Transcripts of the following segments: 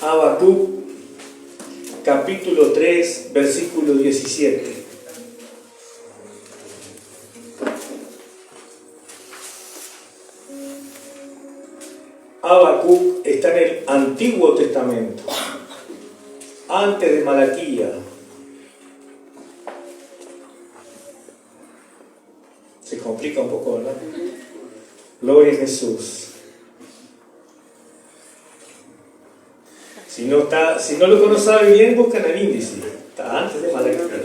Habacuc, capítulo 3, versículo 17. Habacuc está en el Antiguo Testamento, antes de Malaquía. Se complica un poco, ¿no? Gloria a Jesús. Si no lo conoce bien, buscan el índice. Está antes de Malaquía.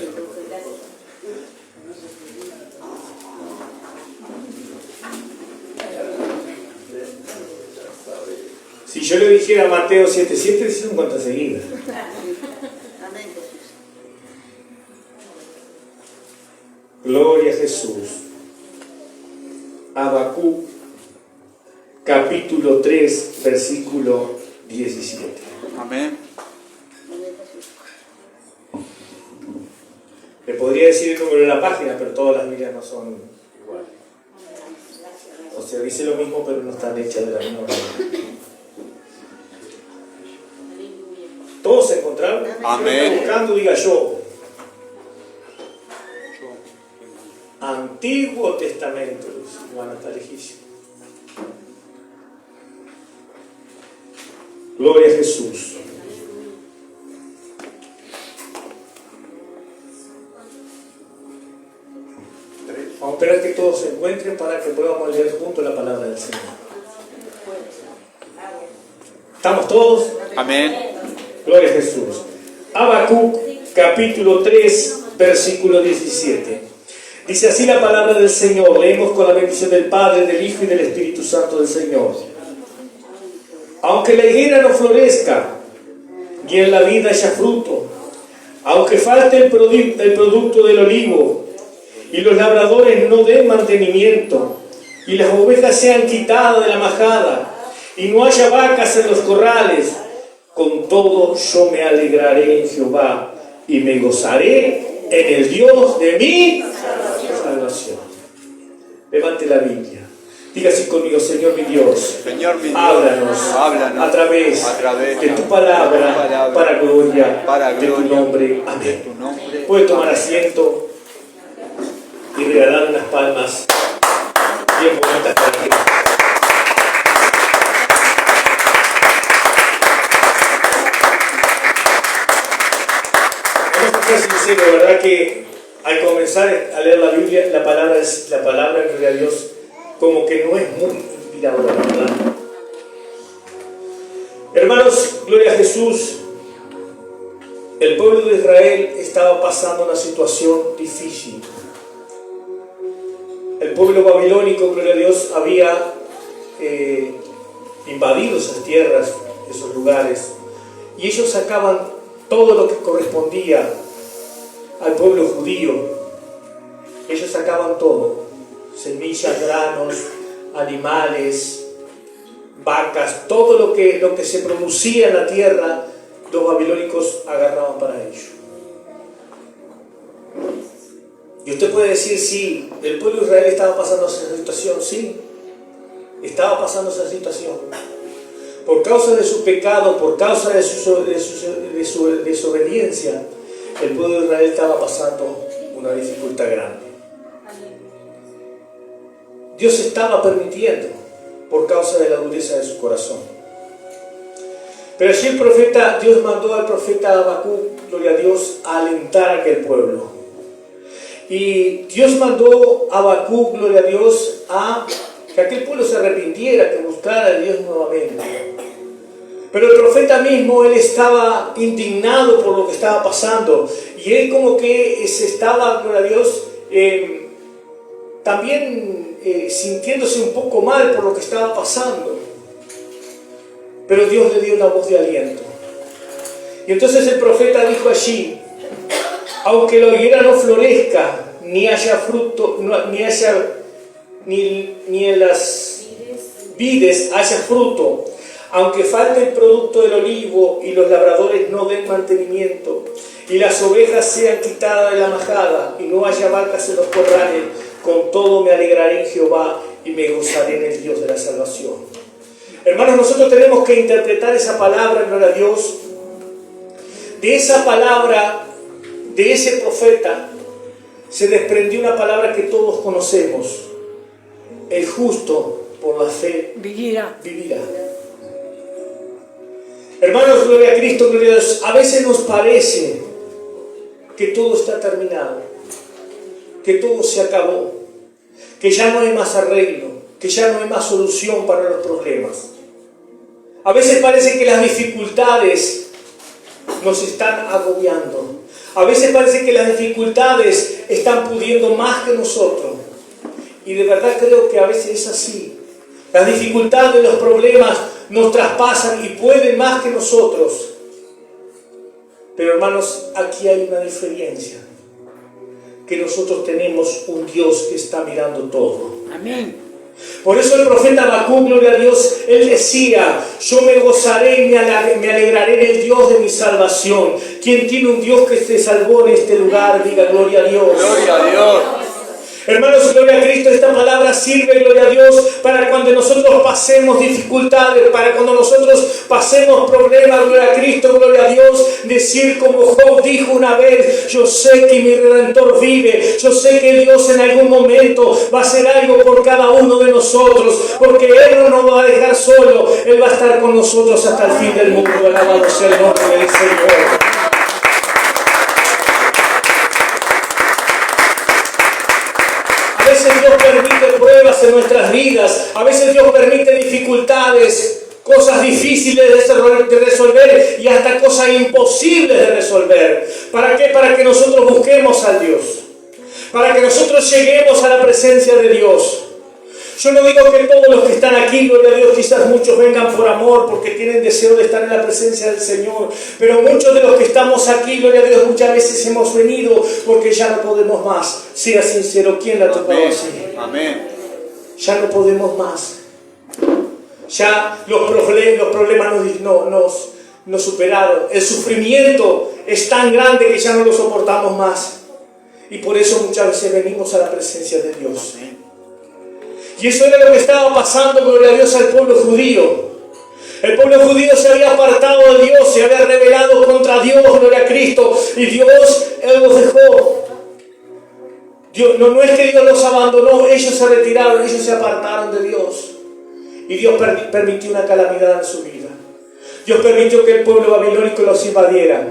Si yo le dijera Mateo 7:7, dicen cuántas seguidas. Gloria a Jesús. Habacuc, capítulo 3, versículo 17. Amén. Le podría decir el número de la página, pero todas las Biblias no son iguales. O sea, dice lo mismo, pero no están hechas de la misma manera. ¿Todos se encontraron? Amén. Si buscando, diga yo. Antiguo Testamento, van a estar lejísimos. Gloria a Jesús. Vamos a esperar que todos se encuentren para que podamos leer juntos la palabra del Señor. ¿Estamos todos? Amén. Gloria a Jesús. Habacuc, capítulo 3, versículo 17. Dice así la palabra del Señor. Leemos con la bendición del Padre, del Hijo y del Espíritu Santo del Señor. Aunque la higuera no florezca, ni en la vid haya fruto, aunque falte el producto del olivo, y los labradores no den mantenimiento, y las ovejas sean quitadas de la majada, y no haya vacas en los corrales, con todo yo me alegraré en Jehová, y me gozaré en el Dios de mi salvación. Levante la Biblia. Diga así conmigo: Señor mi Dios, háblanos a través de tu palabra, para gloria de tu nombre. Amén. Puede tomar asiento y regalar unas palmas bien bonitas para que... Vamos a ser sinceros, ¿verdad? Que al comenzar a leer la Biblia, la palabra de Dios como que no es muy inspiradora, ¿verdad? Hermanos, gloria a Jesús. El pueblo de Israel estaba pasando una situación difícil. El pueblo babilónico, gloria a Dios, había invadido esas tierras, esos lugares, y ellos sacaban todo lo que correspondía al pueblo judío. Ellos sacaban todo: semillas, granos, animales, vacas, todo lo que se producía en la tierra, los babilónicos agarraban para ello. Y usted puede decir: sí, el pueblo de Israel estaba pasando esa situación. Sí, estaba pasando esa situación. Por causa de su pecado, por causa de su desobediencia, el pueblo de Israel estaba pasando una dificultad grande. Dios estaba permitiendo por causa de la dureza de su corazón. Pero allí Dios mandó al profeta Habacuc, gloria a Dios, a alentar a aquel pueblo. Y Dios mandó a Habacuc, gloria a Dios, a que aquel pueblo se arrepintiera, que buscara a Dios nuevamente. Pero el profeta mismo, él estaba indignado por lo que estaba pasando. Y él como que se estaba, gloria a Dios, también sintiéndose un poco mal por lo que estaba pasando. Pero Dios le dio una voz de aliento. Y entonces el profeta dijo allí: aunque la higuera no florezca, ni haya fruto, ni en las vides haya fruto, aunque falte el producto del olivo y los labradores no den mantenimiento, y las ovejas sean quitadas de la majada, y no haya vacas en los corrales, con todo me alegraré en Jehová y me gozaré en el Dios de la salvación. Hermanos, nosotros tenemos que interpretar esa palabra, gloria a Dios. De esa palabra, de ese profeta, se desprendió una palabra que todos conocemos. El justo por la fe vivirá. Hermanos, gloria a Cristo, gloria a Dios. A veces nos parece que todo está terminado, que todo se acabó, que ya no hay más arreglo, que ya no hay más solución para los problemas. A veces parece que las dificultades nos están agobiando. A veces parece que las dificultades están pudiendo más que nosotros. Y de verdad creo que a veces es así. Las dificultades, los problemas nos traspasan y pueden más que nosotros. Pero hermanos, aquí hay una diferencia. Que nosotros tenemos un Dios que está mirando todo. Amén. Por eso el profeta Habacuc, gloria a Dios, él decía: yo me gozaré y me alegraré en el Dios de mi salvación. Quien tiene un Dios que te salvó en este lugar, diga gloria a Dios. Gloria a Dios. Hermanos, gloria a Cristo, esta palabra sirve, gloria a Dios, para cuando nosotros pasemos dificultades, para cuando nosotros pasemos problemas, gloria a Cristo, gloria a Dios, decir como Job dijo una vez: yo sé que mi Redentor vive, yo sé que Dios en algún momento va a hacer algo por cada uno de nosotros, porque Él no nos va a dejar solo, Él va a estar con nosotros hasta el fin del mundo. Alabado sea el nombre del Señor. A veces Dios permite pruebas en nuestras vidas, a veces Dios permite dificultades, cosas difíciles de resolver y hasta cosas imposibles de resolver. ¿Para qué? Para que nosotros busquemos a Dios, para que nosotros lleguemos a la presencia de Dios. Yo no digo que todos los que están aquí, gloria a Dios, quizás muchos vengan por amor, porque tienen deseo de estar en la presencia del Señor, pero muchos de los que estamos aquí, gloria a Dios, muchas veces hemos venido porque ya no podemos más. Sea sincero, ¿quién la ha tocado así? Amén. Ya no podemos más. Ya los problemas nos superaron. El sufrimiento es tan grande que ya no lo soportamos más. Y por eso muchas veces venimos a la presencia de Dios. Y eso era lo que estaba pasando, gloria a Dios, al pueblo judío. El pueblo judío se había apartado de Dios, se había rebelado contra Dios, gloria a Cristo. Y Dios, Él los dejó. No es que Dios los abandonó, ellos se retiraron, ellos se apartaron de Dios. Y Dios permitió una calamidad en su vida. Dios permitió que el pueblo babilónico los invadiera.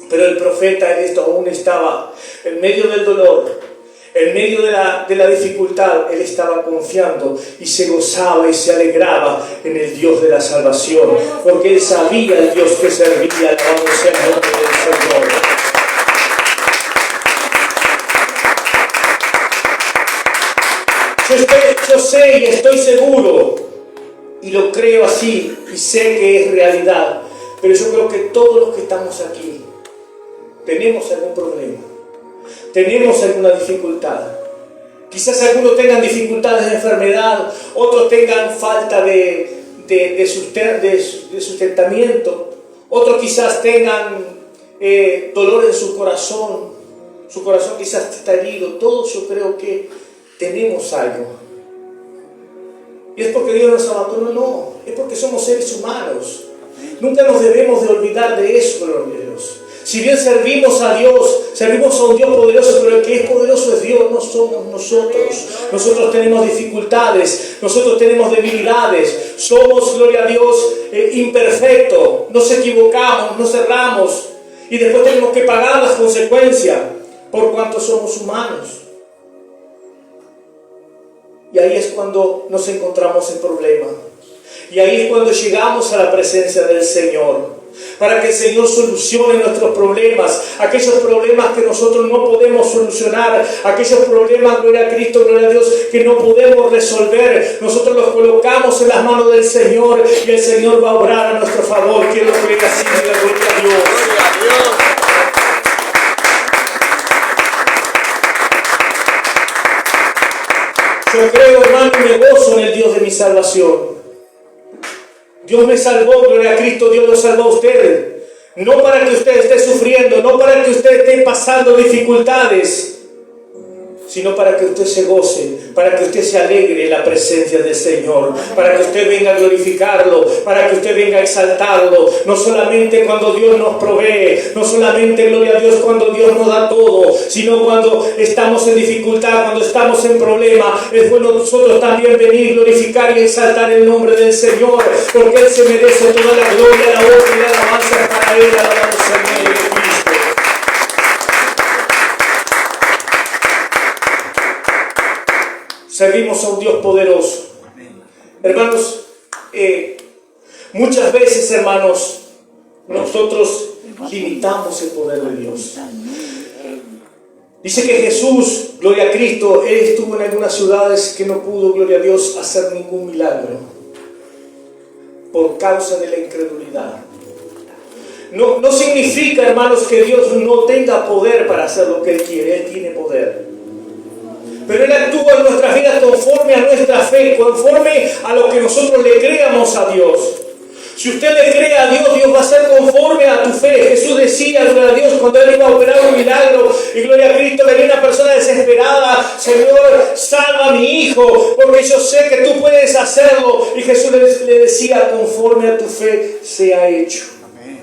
Pero el profeta en esto aún estaba en medio del dolor, en medio de la dificultad. Él estaba confiando y se gozaba y se alegraba en el Dios de la salvación, porque él sabía el Dios que servía. Alabado sea el nombre del Señor. Yo sé y estoy seguro, y lo creo así, y sé que es realidad, pero yo creo que todos los que estamos aquí tenemos algún problema, tenemos alguna dificultad. Quizás algunos tengan dificultades de enfermedad, otros tengan falta de sustentamiento, otros quizás tengan dolor en su corazón quizás está herido. Todos yo creo que tenemos algo. ¿Y es porque Dios nos abandonó? No, es porque somos seres humanos. Nunca nos debemos de olvidar de eso, gloria a Dios. Si bien servimos a Dios, servimos a un Dios poderoso, pero el que es poderoso es Dios, no somos nosotros. Nosotros tenemos dificultades, nosotros tenemos debilidades, somos, gloria a Dios, imperfectos, nos equivocamos, nos erramos y después tenemos que pagar las consecuencias por cuanto somos humanos. Y ahí es cuando nos encontramos en problemas. Y ahí es cuando llegamos a la presencia del Señor, para que el Señor solucione nuestros problemas, aquellos problemas que nosotros no podemos solucionar, aquellos problemas, gloria a Cristo, gloria a Dios, que no podemos resolver. Nosotros los colocamos en las manos del Señor y el Señor va a obrar a nuestro favor. Quiero que venga así, gloria a Dios. Gloria a Dios. Yo creo, hermano, y me gozo en el Dios de mi salvación. Dios me salvó, gloria a Cristo, Dios lo salvó a usted. No para que usted esté sufriendo, no para que usted esté pasando dificultades. sino para que usted se goce, para que usted se alegre en la presencia del Señor, para que usted venga a glorificarlo, para que usted venga a exaltarlo, no solamente cuando Dios nos provee, no solamente, gloria a Dios, cuando Dios nos da todo, sino cuando estamos en dificultad, cuando estamos en problema. Es bueno nosotros también venir, glorificar y exaltar el nombre del Señor, porque Él se merece toda la gloria, la honra y la alabanza para Él. Alabamos al nombre de Cristo. Servimos a un Dios poderoso. Hermanos, muchas veces, hermanos, nosotros limitamos el poder de Dios. Dice que Jesús, gloria a Cristo, Él estuvo en algunas ciudades que no pudo, gloria a Dios, hacer ningún milagro por causa de la incredulidad. No significa, hermanos, que Dios no tenga poder para hacer lo que Él quiere. Él tiene poder. Pero Él actúa en nuestras vidas conforme a nuestra fe, conforme a lo que nosotros le creamos a Dios. Si usted le cree a Dios, Dios va a ser conforme a tu fe. Jesús decía, gloria a Dios, cuando Él iba a operar un milagro, y gloria a Cristo, venía una persona desesperada: Señor, salva a mi hijo, porque yo sé que tú puedes hacerlo. Y Jesús le decía, conforme a tu fe sea hecho. Amén.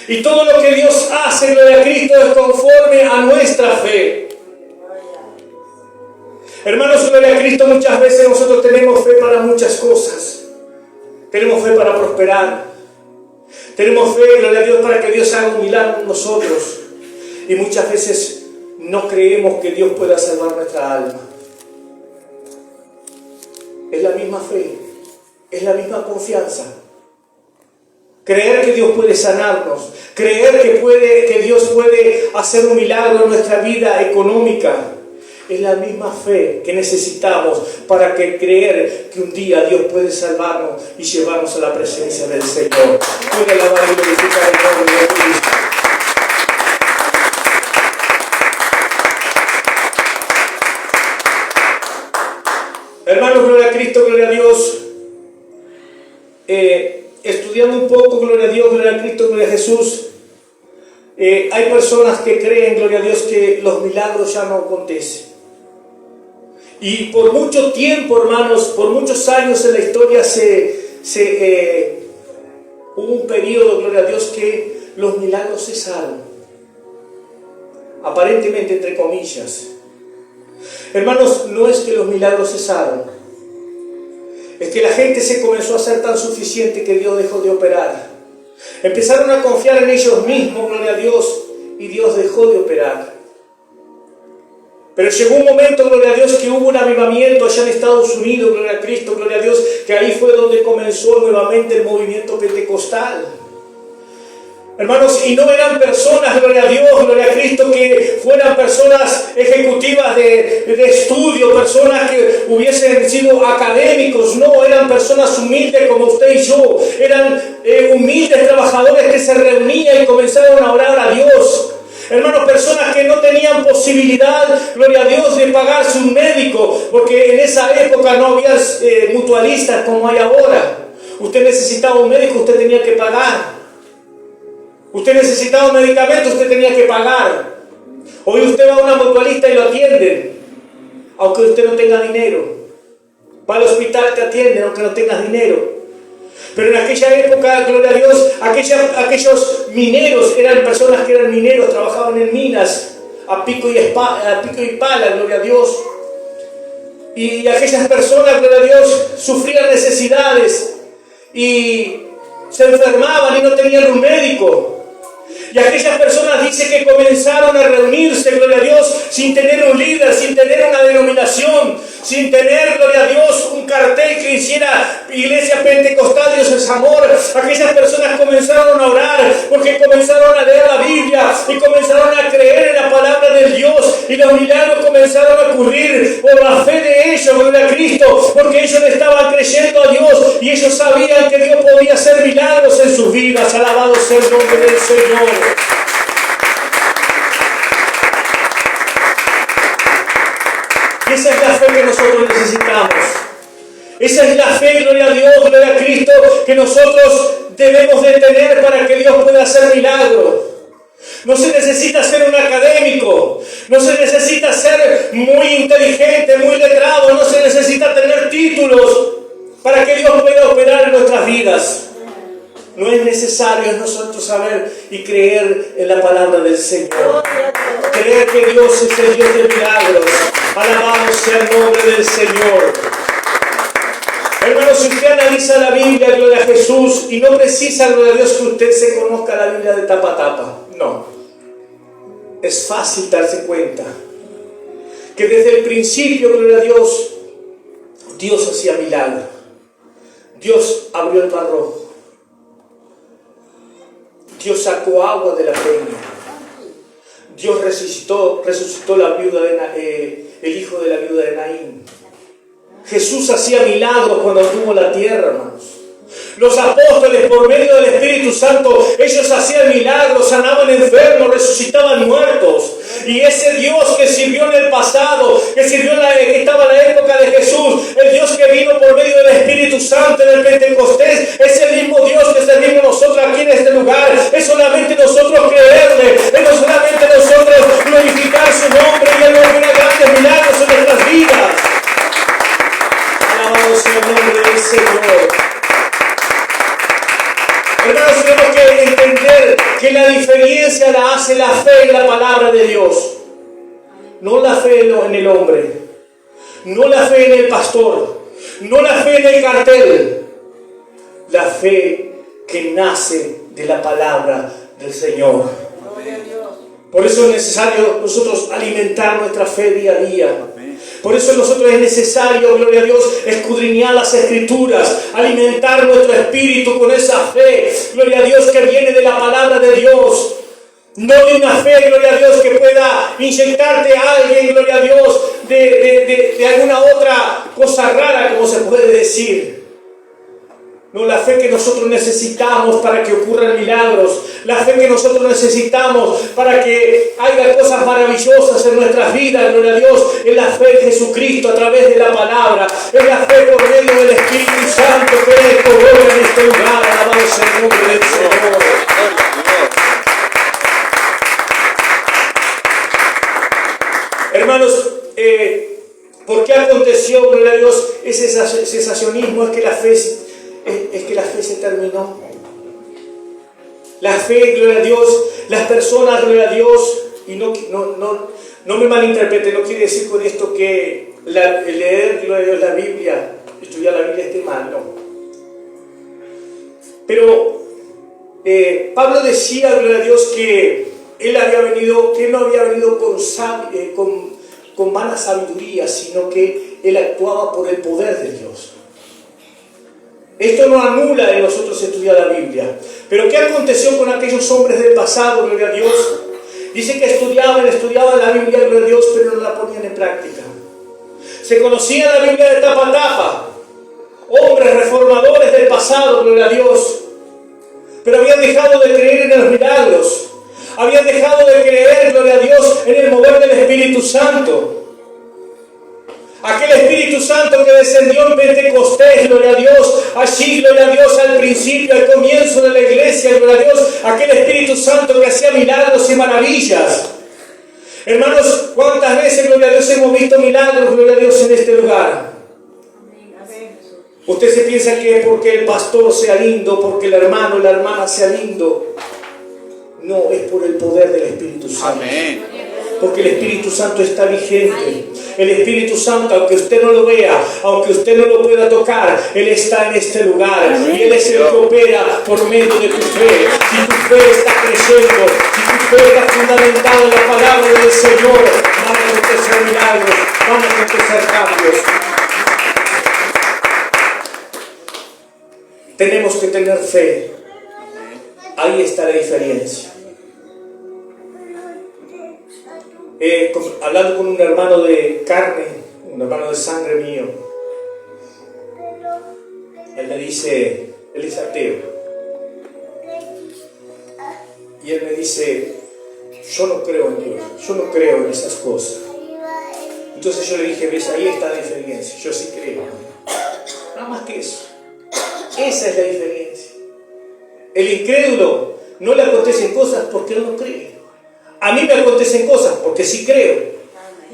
Y todo lo que Dios hace, gloria a Cristo, es conforme a nuestra fe. Hermanos, gloria a Cristo, muchas veces nosotros tenemos fe para muchas cosas. Tenemos fe para prosperar. Tenemos fe, gloria a Dios, para que Dios haga un milagro en nosotros. Y muchas veces no creemos que Dios pueda salvar nuestra alma. Es la misma fe, es la misma confianza. Creer que Dios puede sanarnos, creer que Dios puede hacer un milagro en nuestra vida económica. Es la misma fe que necesitamos para creer que un día Dios puede salvarnos y llevarnos a la presencia del Señor. Puede alabar y glorificar el nombre de Cristo. Hermanos, gloria a Cristo, gloria a Dios. Estudiando un poco, gloria a Dios, gloria a Cristo, gloria a Jesús. Hay personas que creen, gloria a Dios, que los milagros ya no acontecen. Y por mucho tiempo, hermanos, por muchos años en la historia hubo un periodo, gloria a Dios, que los milagros cesaron. Aparentemente, entre comillas. Hermanos, no es que los milagros cesaron. Es que la gente se comenzó a ser tan suficiente que Dios dejó de operar. Empezaron a confiar en ellos mismos, gloria a Dios, y Dios dejó de operar. Pero llegó un momento, gloria a Dios, que hubo un avivamiento allá en Estados Unidos, gloria a Cristo, gloria a Dios, que ahí fue donde comenzó nuevamente el movimiento pentecostal. Hermanos, y no eran personas, gloria a Dios, gloria a Cristo, que fueran personas ejecutivas de estudio, personas que hubiesen sido académicos. No, eran personas humildes como usted y yo. Eran humildes trabajadores que se reunían y comenzaron a orar a Dios. Hermanos, personas que no tenían posibilidad, gloria a Dios, de pagarse un médico, porque en esa época no había mutualistas como hay ahora. Usted necesitaba un médico, usted tenía que pagar. Usted necesitaba un medicamento, usted tenía que pagar. Hoy usted va a una mutualista y lo atienden, aunque usted no tenga dinero. Va al hospital, te atienden, aunque no tengas dinero. Pero en aquella época, gloria a Dios, aquellos mineros eran personas que eran mineros, trabajaban en minas, a pico y pala, gloria a Dios. Y aquellas personas, gloria a Dios, sufrían necesidades y se enfermaban y no tenían un médico. Y aquellas personas dice que comenzaron a reunirse, gloria a Dios, sin tener un líder, sin tener una denominación, sin tener, gloria a Dios, un cartel que hiciera Iglesia Pentecostal, Dios es amor. Aquellas personas comenzaron a orar porque comenzaron a leer la Biblia y comenzaron a creer en la palabra de Dios, y los milagros comenzaron a ocurrir por la fe de ellos, gloria a Cristo, porque ellos le estaban creyendo a Dios y ellos sabían que Dios podía hacer milagros en sus vidas. Alabado sea el nombre del Señor. Y esa es la fe que nosotros necesitamos. Esa es la fe, gloria a Dios, gloria a Cristo, que nosotros debemos de tener para que Dios pueda hacer milagros. No se necesita ser un académico, no se necesita ser muy inteligente, muy letrado, no se necesita tener títulos para que Dios pueda operar en nuestras vidas. No es necesario nosotros saber y creer en la palabra del Señor. Creer que Dios es el Dios de milagros. Alabado sea el nombre del Señor. Hermanos, si usted analiza la Biblia, gloria a Jesús, y no precisa, gloria a Dios, que usted se conozca la Biblia de tapa a tapa. No. Es fácil darse cuenta que desde el principio, gloria a Dios, Dios hacía milagros. Dios abrió el mar rojo. Dios sacó agua de la peña. Dios resucitó la viuda el hijo de la viuda de Naín. Jesús hacía milagros cuando tuvo la tierra, hermanos. Los apóstoles, por medio del Espíritu Santo, ellos hacían milagros, sanaban enfermos, resucitaban muertos. Y ese Dios que sirvió en el pasado, que estaba en la época de Jesús, el Dios que vino por medio del Espíritu Santo en el Pentecostés, es el mismo Dios que servimos nosotros aquí en este lugar. Es solamente nosotros creerle, es solamente nosotros glorificar su nombre y Él opera grandes milagros en nuestras vidas. Alabado sea el nombre del Señor. Hermanos, tenemos que entender que la diferencia la hace la fe en la palabra de Dios. No la fe en el hombre, no la fe en el pastor, no la fe en el cartel. La fe que nace de la palabra del Señor. Por eso es necesario nosotros alimentar nuestra fe día a día. Por eso nosotros es necesario, gloria a Dios, escudriñar las Escrituras, alimentar nuestro espíritu con esa fe, gloria a Dios, que viene de la palabra de Dios. No de una fe, gloria a Dios, que pueda inyectarte a alguien, gloria a Dios, de alguna otra cosa rara, como se puede decir. No, la fe que nosotros necesitamos para que ocurran milagros, la fe que nosotros necesitamos para que haya cosas maravillosas en nuestras vidas, gloria a Dios, es la fe en Jesucristo a través de la palabra, es la fe por medio del Espíritu Santo que es corona en este lugar. Alabado sea el nombre del Señor. Hermanos, ¿por qué aconteció, gloria a Dios, ese cesacionismo? Es que la fe se terminó. La fe, gloria a Dios, las personas, gloria a Dios, y no me malinterprete, no quiere decir con esto que leer, gloria a Dios, la Biblia, estudiar la Biblia esté mal, no. Pero Pablo decía, gloria a Dios, que él no había venido con mala sabiduría, sino que él actuaba por el poder de Dios. Esto no anula en nosotros estudiar la Biblia. Pero ¿qué aconteció con aquellos hombres del pasado, gloria a Dios? Dice que estudiaban la Biblia, gloria a Dios, pero no la ponían en práctica. Se conocía la Biblia de tapa a tapa. Hombres reformadores del pasado, gloria a Dios. Pero habían dejado de creer en los milagros. Habían dejado de creer, gloria a Dios, en el mover del Espíritu Santo. Aquel Espíritu Santo que descendió en Pentecostés, gloria a Dios, allí, gloria a Dios, al principio, al comienzo de la iglesia, gloria a Dios, aquel Espíritu Santo que hacía milagros y maravillas. Hermanos, ¿cuántas veces, gloria a Dios, hemos visto milagros, gloria a Dios, en este lugar? Usted se piensa que es porque el pastor sea lindo, porque el hermano o la hermana sea lindo. No, es por el poder del Espíritu Santo. Amén. Porque el Espíritu Santo está vigente. El Espíritu Santo, aunque usted no lo vea, aunque usted no lo pueda tocar, Él está en este lugar. Y Él es el que opera por medio de tu fe. Si tu fe está creciendo, si tu fe está fundamentada en la palabra del Señor, van a acontecer milagros, van a acontecer cambios. Tenemos que tener fe. Ahí está la diferencia. Hablando con un hermano de carne, un hermano de sangre mío, él me dice, él es ateo, y él me dice, yo no creo en Dios, yo no creo en esas cosas. Entonces yo le dije, ves, ahí está la diferencia, yo sí creo, nada más que eso. Esa es la diferencia. El incrédulo no le acontecen cosas porque él no cree. A mí me acontecen cosas porque sí creo.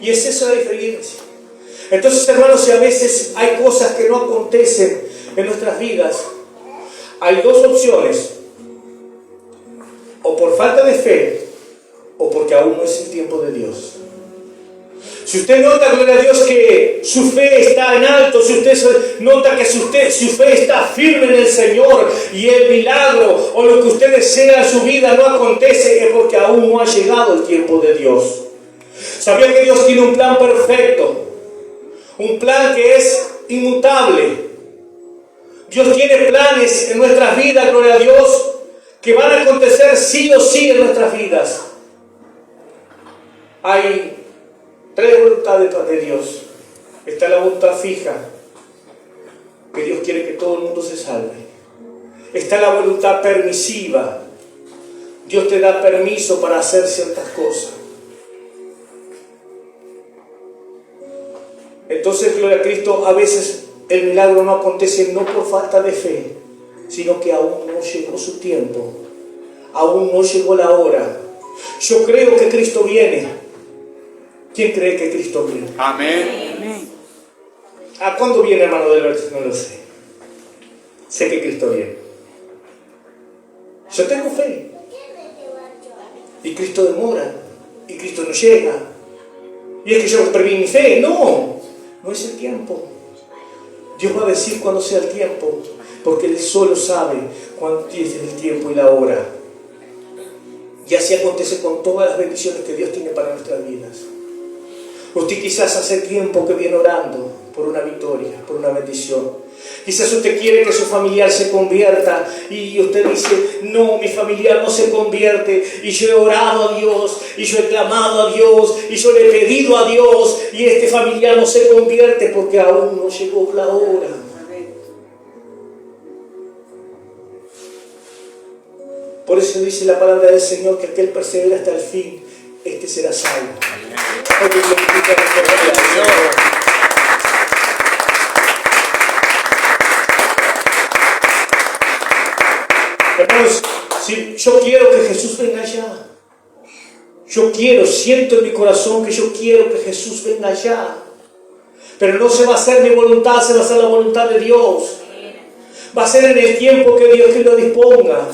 Y es esa la diferencia. Entonces, hermanos, si a veces hay cosas que no acontecen en nuestras vidas, hay dos opciones: o por falta de fe, o porque aún no es el tiempo de Dios. Si usted nota, gloria a Dios, que su fe está en alto, si usted nota que su fe está firme en el Señor y el milagro o lo que usted desea en su vida no acontece, es porque aún no ha llegado el tiempo de Dios. ¿Sabía que Dios tiene un plan perfecto? Un plan que es inmutable. Dios tiene planes en nuestras vidas, gloria a Dios, que van a acontecer sí o sí en nuestras vidas. Hay tres voluntades de Dios. Está la voluntad fija, que Dios quiere que todo el mundo se salve. Está la voluntad permisiva. Dios te da permiso para hacer ciertas cosas. Entonces, gloria a Cristo, a veces el milagro no acontece no por falta de fe, sino que aún no llegó su tiempo, aún no llegó la hora. Yo creo que Cristo viene. ¿Quién cree que Cristo viene? Amén. ¿A cuándo viene, hermano Delberto? No lo sé. Sé que Cristo viene. Yo tengo fe. Y Cristo demora. Y Cristo no llega. Y es que yo perdí mi fe. No es el tiempo. Dios va a decir cuándo sea el tiempo, porque Él solo sabe cuándo es el tiempo y la hora. Y así acontece con todas las bendiciones que Dios tiene para nuestras vidas. Usted quizás hace tiempo que viene orando por una victoria, por una bendición. Quizás usted quiere que su familiar se convierta y usted dice: no, mi familiar no se convierte, y yo he orado a Dios, y yo he clamado a Dios, y yo le he pedido a Dios, y este familiar no se convierte porque aún no llegó la hora. Por eso dice la palabra del Señor que aquel persevera hasta el fin, este será salvo. Hermanos, si yo quiero que Jesús venga ya. Siento en mi corazón que yo quiero que Jesús venga ya. Pero no se va a hacer mi voluntad, se va a hacer la voluntad de Dios. Va a ser en el tiempo que Dios lo disponga.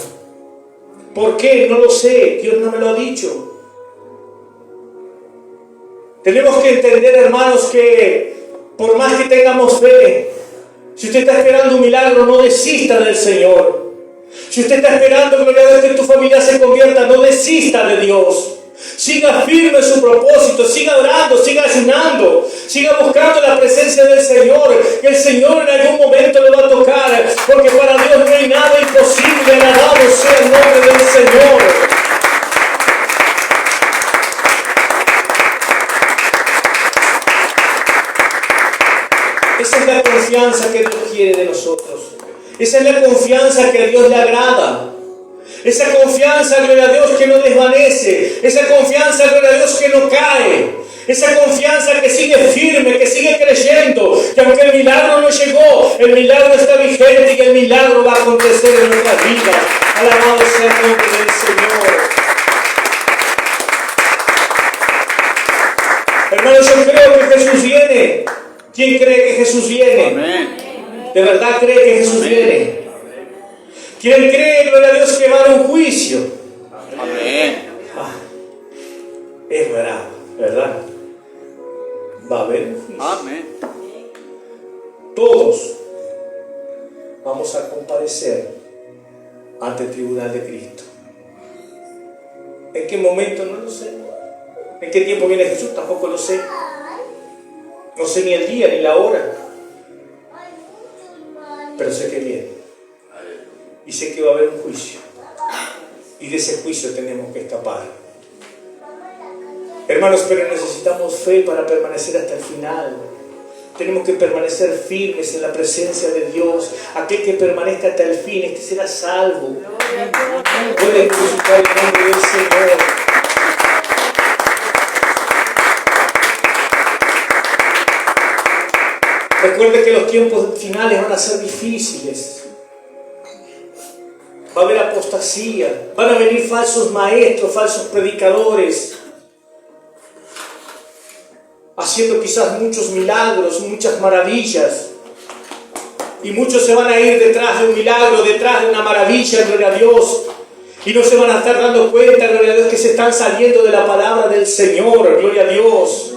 ¿Por qué? No lo sé, Dios no me lo ha dicho. Tenemos que entender, hermanos, que por más que tengamos fe, si usted está esperando un milagro, no desista del Señor. Si usted está esperando, gloria a Dios, que tu familia se convierta, no desista de Dios. Siga firme en su propósito, siga orando, siga ayunando, siga buscando la presencia del Señor, que el Señor en algún momento le va a tocar, porque para Dios no hay nada imposible. Alabado sea el nombre del Señor. Esa es la confianza que Dios quiere de nosotros. Esa es la confianza que a Dios le agrada. Esa confianza, gloria a Dios, que no desvanece. Esa confianza, gloria a Dios, que no cae. Esa confianza que sigue firme, que sigue creyendo. Que aunque el milagro no llegó, el milagro está vigente y el milagro va a acontecer en nuestras vidas. Alabado sea el nombre del Señor. Hermanos, yo creo que Jesús viene. ¿Quién cree que Jesús viene? Amén. ¿De verdad cree que Jesús viene? ¿Quién cree, gloria a Dios, que va a haber un juicio? Amén. Es ¿verdad? Va a haber un juicio. Amén. Todos vamos a comparecer ante el tribunal de Cristo. ¿En qué momento? No lo sé. ¿En qué tiempo viene Jesús? Tampoco lo sé. No sé ni el día ni la hora. Pero sé que viene. Y sé que va a haber un juicio. Y de ese juicio tenemos que escapar. Hermanos, pero necesitamos fe para permanecer hasta el final. Tenemos que permanecer firmes en la presencia de Dios. Aquel que permanezca hasta el fin, este será salvo. Puede glorificar el nombre del Señor. Recuerde que los tiempos finales van a ser difíciles. Va a haber apostasía, van a venir falsos maestros, falsos predicadores, haciendo quizás muchos milagros, muchas maravillas. Y muchos se van a ir detrás de un milagro, detrás de una maravilla, gloria a Dios. Y no se van a estar dando cuenta, gloria a Dios, que se están saliendo de la palabra del Señor, gloria a Dios.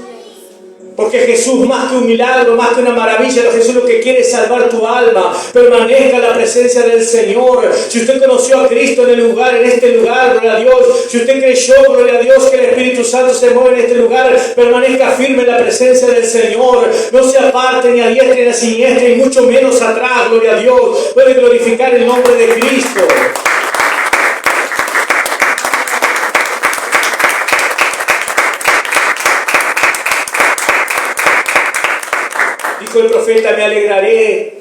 Porque Jesús, más que un milagro, más que una maravilla, Jesús lo que quiere es salvar tu alma. Permanezca en la presencia del Señor. Si usted conoció a Cristo en este lugar, gloria a Dios. Si usted creyó, gloria a Dios, que el Espíritu Santo se mueve en este lugar, permanezca firme en la presencia del Señor. No se aparte ni a diestra ni a siniestra, y mucho menos atrás, gloria a Dios. Puede glorificar el nombre de Cristo. Dijo el profeta: me alegraré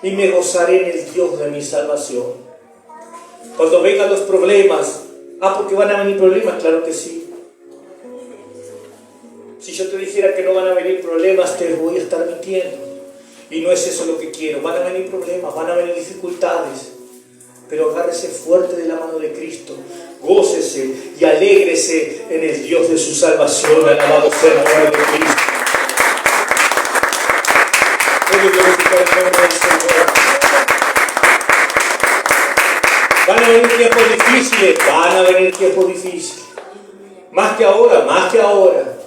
y me gozaré en el Dios de mi salvación. Cuando vengan los problemas, porque van a venir problemas, claro que sí. Si yo te dijera que no van a venir problemas, te voy a estar mintiendo. Y no es eso lo que quiero. Van a venir problemas, van a venir dificultades. Pero agárrese fuerte de la mano de Cristo. Gócese y alégrese en el Dios de su salvación. Alabado sea el nombre de Cristo. Glorificar el nombre del Señor. Van a venir tiempos difíciles, van a venir tiempos difíciles. Más que ahora, más que ahora.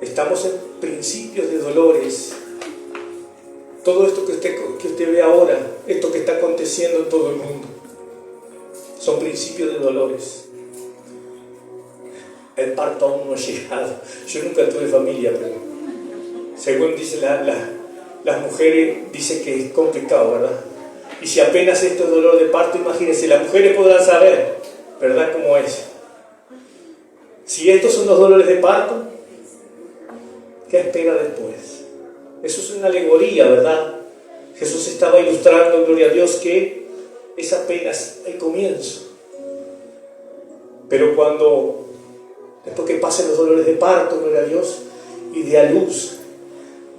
Estamos en principios de dolores. Todo esto que usted ve ahora, esto que está aconteciendo en todo el mundo, son principios de dolores. El parto aún no ha llegado. Yo nunca tuve familia, pero según dicen las mujeres, dice que es complicado, ¿verdad? Y si apenas esto es dolor de parto, imagínense, las mujeres podrán saber, ¿verdad?, cómo es. Si estos son los dolores de parto, ¿qué espera después? Eso es una alegoría, ¿verdad? Jesús estaba ilustrando, gloria a Dios, que es apenas el comienzo. Pero después que pasen los dolores de parto, gloria a Dios, y de a luz,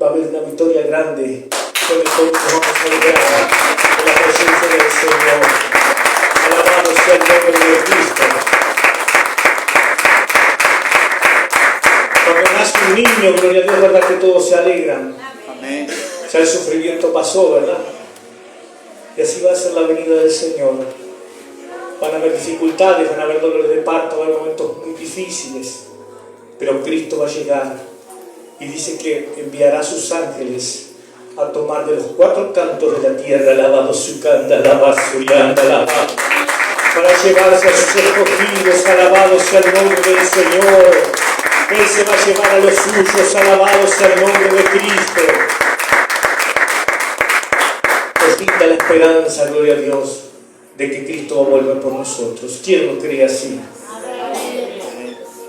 va a haber una victoria grande, donde todos nos vamos a alegrar en la presencia del Señor. Alabado sea el nombre de Cristo. Cuando nace un niño, gloria a Dios, verdad que todos se alegran. Amén. Ya el sufrimiento pasó, ¿verdad? Y así va a ser la venida del Señor. Van a haber dificultades, van a haber dolores de parto, va a haber momentos muy difíciles, pero Cristo va a llegar. Y dice que enviará a sus ángeles a tomar de los cuatro cantos de la tierra, alabado su canta, alabado su yanda, alabado, para llevarse a sus escogidos, alabado sea el nombre del Señor. Él se va a llevar a los suyos, alabado sea el nombre de Cristo. Nos brinda la esperanza, gloria a Dios, de que Cristo va a volver por nosotros. ¿Quién lo cree así?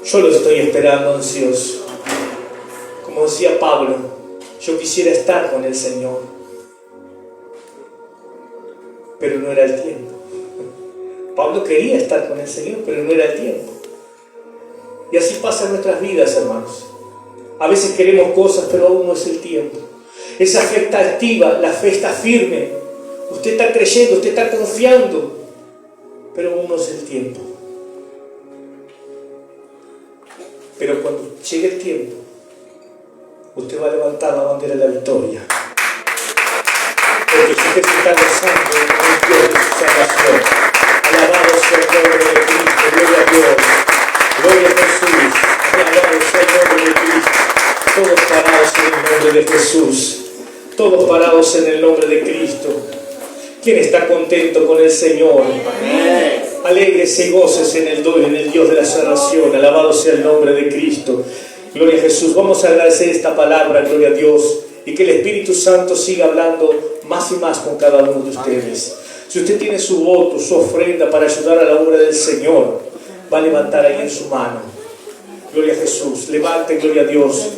Yo lo estoy esperando ansioso. Como decía Pablo, yo quisiera estar con el Señor, pero no era el tiempo. Pablo quería estar con el Señor, pero no era el tiempo. Y así pasa en nuestras vidas, hermanos. A veces queremos cosas, pero aún no es el tiempo. Esa fe está activa, la fe está firme. Usted está creyendo, usted está confiando, pero aún no es el tiempo. Pero cuando llegue el tiempo, usted va a levantar la bandera de la victoria. Porque usted se está gozando en el Dios de su salvación. Alabado sea el nombre de Cristo, gloria a Dios, gloria a Jesús, alabado sea el nombre de Cristo. Todos parados en el nombre de Jesús, todos parados en el nombre de Cristo. ¿Quién está contento con el Señor? Amén. Alégrese y gócese en el Dios de la salvación. Alabado sea el nombre de Cristo. Gloria a Jesús. Vamos a agradecer esta palabra, gloria a Dios, y que el Espíritu Santo siga hablando más y más con cada uno de ustedes. Si usted tiene su voto, su ofrenda para ayudar a la obra del Señor, va a levantar ahí en su mano. Gloria a Jesús. Levante, gloria a Dios,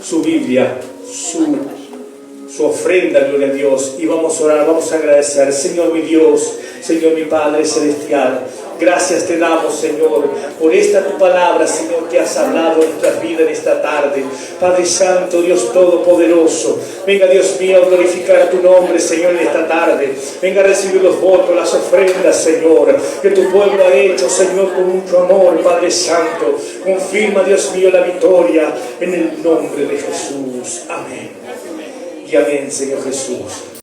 su Biblia, su ofrenda, gloria a Dios, y vamos a orar, vamos a agradecer. Señor mi Dios, Señor mi Padre Celestial, Gracias te damos, Señor, por esta tu palabra, Señor, que has hablado en nuestras vidas en esta tarde. Padre Santo, Dios Todopoderoso, venga, Dios mío, a glorificar tu nombre, Señor, en esta tarde. Venga a recibir los votos, las ofrendas, Señor, que tu pueblo ha hecho, Señor, con mucho amor, Padre Santo. Confirma, Dios mío, la victoria en el nombre de Jesús. Amén. Y amén, Señor Jesús.